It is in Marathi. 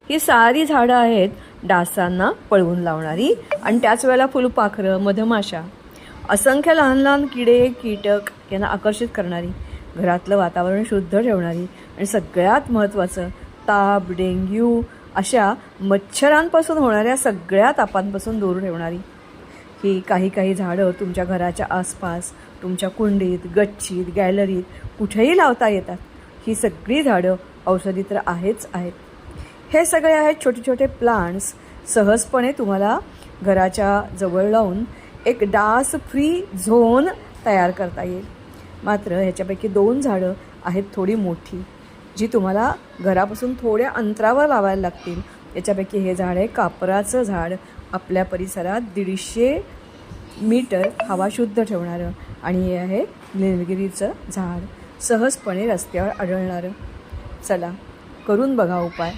ही सारी झाडं आहेत डासांना पळवून लावणारी आणि त्याच वेळेला फुलपाखरं, मधमाशा, असंख्य लहान लहान किडे कीटक यांना आकर्षित करणारी, घरातलं वातावरण शुद्ध ठेवणारी आणि सगळ्यात महत्त्वाचं ताप, डेंग्यू अशा मच्छरांपासून होणाऱ्या सगळ्या तापांपासून दूर ठेवणारी ही काही झाडं तुमच्या घराच्या आसपास, तुमच्या कुंडीत, गच्चीत, गॅलरीत कुठेही लावता येतात. ही सगळी झाडं औषधी तर आहेच आहेत. हे सगळे आहेत छोटे छोटे प्लांट्स, सहजपणे तुम्हाला घराच्या जवळ लावून एक डास फ्री झोन तयार करता येईल. मात्र ह्याच्यापैकी 2 झाडं आहेत थोडी मोठी, जी तुम्हाला घरापासून थोड्या अंतरावर लावायला लागतील. याच्यापैकी हे झाड आहे कापराचं झाड, आपल्या परिसरात 150 मीटर हवा शुद्ध ठेवणारं. आणि हे आहे निलगिरीचं झाड, सहजपणे रस्त्यावर आढळणारं. चला करून बघा उपाय.